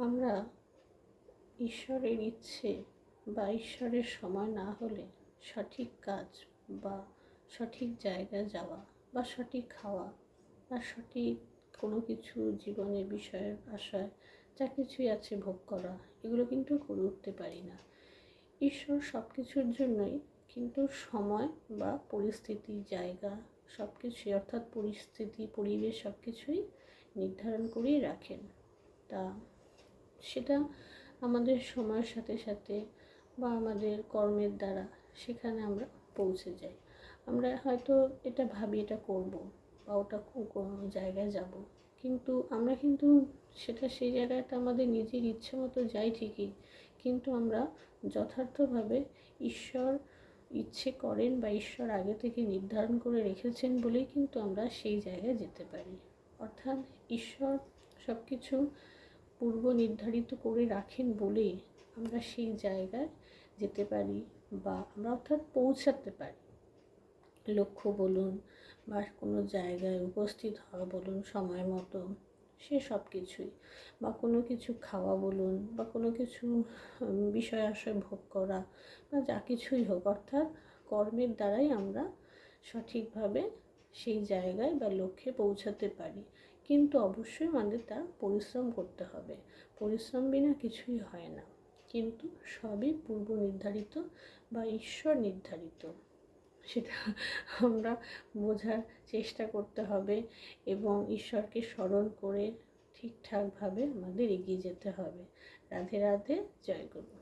আমরা ঈশ্বরের ইচ্ছে বা ঈশ্বরের সময় না হলে সঠিক কাজ বা সঠিক জায়গায় যাওয়া বা সঠিক খাওয়া বা সঠিক কোনো কিছু জীবনের বিষয়ের আশায় যা কিছুই আছে ভোগ করা, এগুলো কিন্তু করে উঠতে পারি না। ঈশ্বর সব কিছুর জন্যই কিন্তু সময় বা পরিস্থিতি, জায়গা সব কিছুই, অর্থাৎ পরিস্থিতি, পরিবেশ সব কিছুই নির্ধারণ করেই রাখেন। তা সেটা আমাদের সময়ের সাথে সাথে বা আমাদের কর্মের দ্বারা সেখানে আমরা পৌঁছে যাই। আমরা হয়তো এটা ভাবি এটা করব বা ওটা কোনো জায়গায় যাব, কিন্তু আমরা কিন্তু সেটা সেই জায়গাটা আমাদের নিজের ইচ্ছে মতো যাই ঠিকই, কিন্তু আমরা যথার্থভাবে ঈশ্বর ইচ্ছে করেন বা ঈশ্বর আগে থেকে নির্ধারণ করে রেখেছেন বলেই কিন্তু আমরা সেই জায়গায় যেতে পারি। অর্থাৎ ঈশ্বর সব কিছু পূর্ব নির্ধারিত করে রাখেন বলেই আমরা সেই জায়গায় যেতে পারি বা আমরা অর্থাৎ পৌঁছাতে পারি। লক্ষ্য বলুন বা কোনো জায়গায় উপস্থিত হওয়া বলুন সময় মতো, সে সব কিছুই, বা কোনো কিছু খাওয়া বলুন বা কোনো কিছু বিষয় আশয় ভোগ করা বা যা কিছুই হোক, অর্থাৎ কর্মের দ্বারাই আমরা সঠিকভাবে সেই জায়গায় বা লক্ষ্যে পৌঁছাতে পারি। কিন্তু অবশ্যই আমাদের তা পরিশ্রম করতে হবে। পরিশ্রম বিনা কিছুই হয় না, কিন্তু সবই পূর্ব নির্ধারিত বা ঈশ্বর নির্ধারিত। সেটা আমরা বোঝার চেষ্টা করতে হবে এবং ঈশ্বরকে স্মরণ করে ঠিকঠাকভাবে আমাদের এগিয়ে যেতে হবে। রাধে রাধে, জয় গুরু।